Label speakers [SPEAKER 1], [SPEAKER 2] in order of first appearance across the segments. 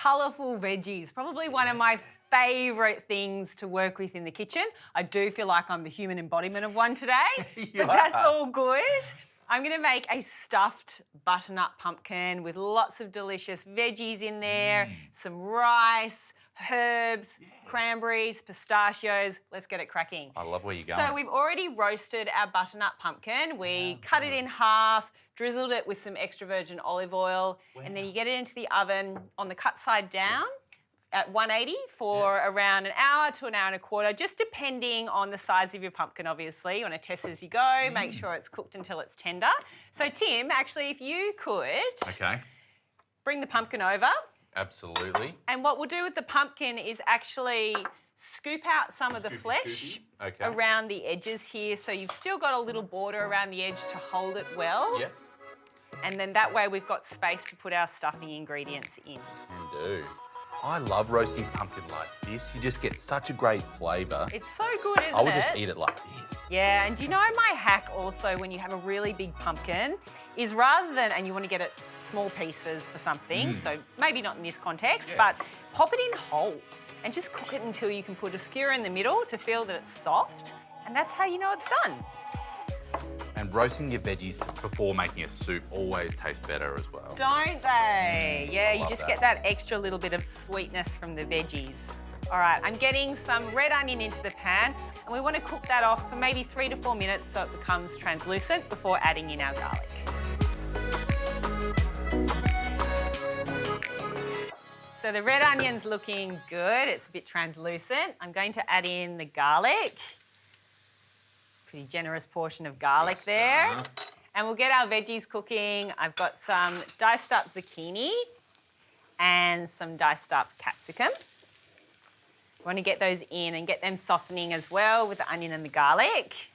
[SPEAKER 1] colourful veggies, probably one of my favourite things to work with in the kitchen. I do feel like I'm the human embodiment of one today, but that's all good. I'm going to make a stuffed butternut pumpkin with lots of delicious veggies in there, some rice, herbs, cranberries, pistachios. Let's get it cracking.
[SPEAKER 2] I love where you're going.
[SPEAKER 1] So we've already roasted our butternut pumpkin. We cut it in half, drizzled it with some extra virgin olive oil, and then you get it into the oven on the cut side down at 180 for around an hour to an hour and a quarter, just depending on the size of your pumpkin, obviously. You want to test it as you go, make sure it's cooked until it's tender. So, Tim, actually, if you could bring the pumpkin over.
[SPEAKER 2] Absolutely.
[SPEAKER 1] And what we'll do with the pumpkin is actually scoop out some of the flesh around the edges here, so you've still got a little border around the edge to hold it well.
[SPEAKER 2] Yep.
[SPEAKER 1] And then that way we've got space to put our stuffing ingredients in.
[SPEAKER 2] And do. I love roasting pumpkin like this. You just get such a great flavour.
[SPEAKER 1] It's so good, isn't it?
[SPEAKER 2] I would just eat it like this.
[SPEAKER 1] Yeah, and do you know my hack also when you have a really big pumpkin is rather than, and you want to get it small pieces for something, so maybe not in this context, but pop it in whole and just cook it until you can put a skewer in the middle to feel that it's soft, and that's how you know it's done.
[SPEAKER 2] And roasting your veggies before making a soup always tastes better as well.
[SPEAKER 1] Don't they? Yeah, you
[SPEAKER 2] love
[SPEAKER 1] just
[SPEAKER 2] that.
[SPEAKER 1] get that extra little bit of sweetness from the veggies. All right, I'm getting some red onion into the pan, and we want to cook that off for maybe 3 to 4 minutes so it becomes translucent before adding in our garlic. So the red onion's looking good. It's a bit translucent. I'm going to add in the garlic. Pretty generous portion of garlic there. And we'll get our veggies cooking. I've got some diced up zucchini and some diced up capsicum. We want to get those in and get them softening as well with the onion and the garlic.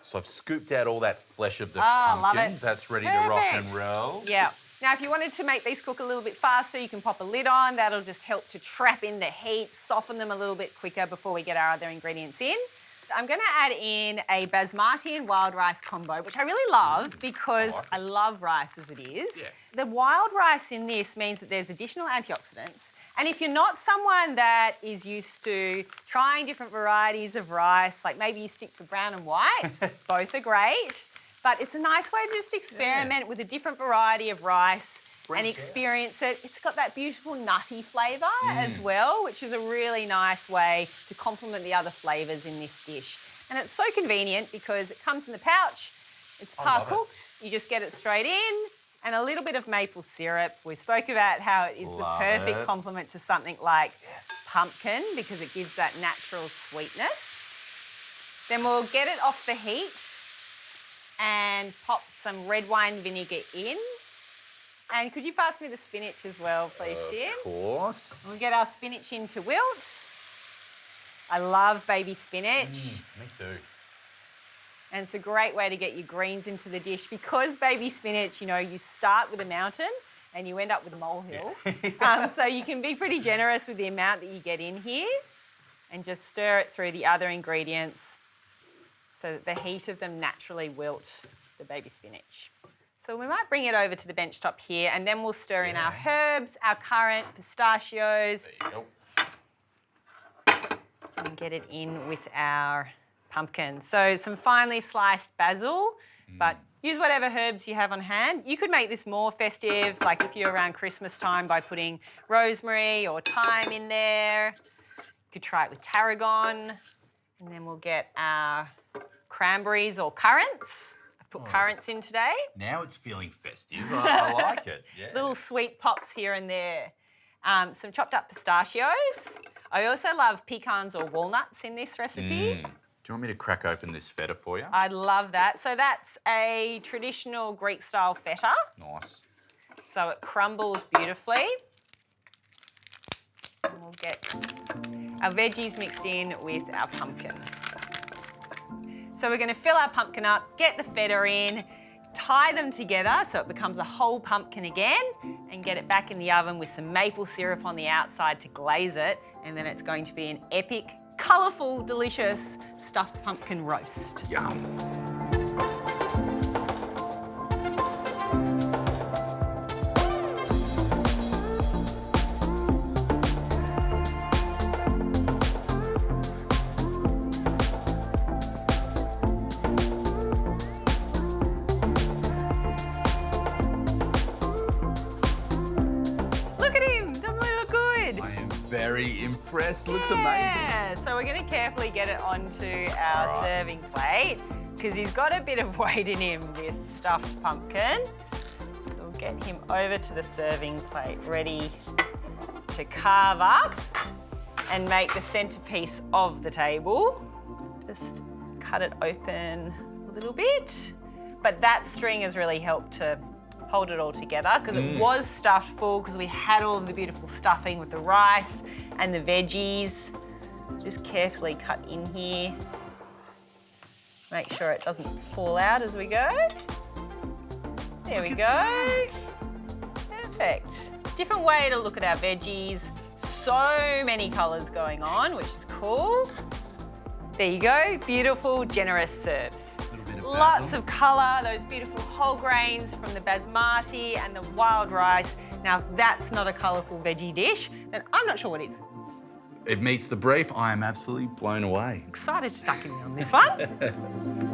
[SPEAKER 2] So I've scooped out all that flesh of the
[SPEAKER 1] love
[SPEAKER 2] pumpkin.
[SPEAKER 1] it.
[SPEAKER 2] That's ready to rock and roll.
[SPEAKER 1] Yeah. Now, if you wanted to make these cook a little bit faster, you can pop a lid on. That'll just help to trap in the heat, soften them a little bit quicker before we get our other ingredients in. I'm going to add in a basmati and wild rice combo, which I really love because I love rice as it is. The wild rice in this means that there's additional antioxidants. And if you're not someone that is used to trying different varieties of rice, like maybe you stick to brown and white, both are great. But it's a nice way to just experiment with a different variety of rice and experience it. It's got that beautiful nutty flavour as well, which is a really nice way to complement the other flavours in this dish. And it's so convenient because it comes in the pouch, it's par-cooked, you just get it straight in, and a little bit of maple syrup. We spoke about how it is the perfect complement to something like pumpkin because it gives that natural sweetness. Then we'll get it off the heat and pop some red wine vinegar in. And could you pass me the spinach as well, please, Tim?
[SPEAKER 2] Of course.
[SPEAKER 1] We'll get our spinach in to wilt. I love baby spinach.
[SPEAKER 2] Me too.
[SPEAKER 1] And it's a great way to get your greens into the dish because baby spinach, you know, you start with a mountain and you end up with a molehill. So you can be pretty generous with the amount that you get in here and just stir it through the other ingredients so that the heat of them naturally wilt the baby spinach. So we might bring it over to the bench top here and then we'll stir in our herbs, our currant, pistachios.
[SPEAKER 2] There you go.
[SPEAKER 1] And get it in with our pumpkin. So some finely sliced basil, but use whatever herbs you have on hand. You could make this more festive, like if you're around Christmas time by putting rosemary or thyme in there. You could try it with tarragon. And then we'll get our cranberries or currants. Put currants in today.
[SPEAKER 2] Now it's feeling festive. I like it. Yeah.
[SPEAKER 1] Little sweet pops here and there. Some chopped up pistachios. I also love pecans or walnuts in this recipe.
[SPEAKER 2] Do you want me to crack open this feta for you?
[SPEAKER 1] I love that. So that's a traditional Greek style feta.
[SPEAKER 2] Nice.
[SPEAKER 1] So it crumbles beautifully. And we'll get our veggies mixed in with our pumpkin. So we're going to fill our pumpkin up, get the feta in, tie them together so it becomes a whole pumpkin again, and get it back in the oven with some maple syrup on the outside to glaze it, and then it's going to be an epic, colourful, delicious stuffed pumpkin roast.
[SPEAKER 2] Yum. very impressed. Looks amazing.
[SPEAKER 1] Yeah, so we're going to carefully get it onto our
[SPEAKER 2] All right.
[SPEAKER 1] serving plate because he's got a bit of weight in him, this stuffed pumpkin. So we'll get him over to the serving plate, ready to carve up and make the centerpiece of the table. Just cut it open a little bit. But that string has really helped to hold it all together because it was stuffed full because we had all of the beautiful stuffing with the rice and the veggies. Just carefully cut in here. Make sure it doesn't fall out as we go. There we go. Perfect. Different way to look at our veggies. So many colours going on, which is cool. There you go, beautiful, generous serves. Lots of colour, those beautiful whole grains from the basmati and the wild rice. Now, if that's not a colourful veggie dish, then I'm not sure what is.
[SPEAKER 2] It meets the brief. I am absolutely blown away.
[SPEAKER 1] Excited to tuck in on this one.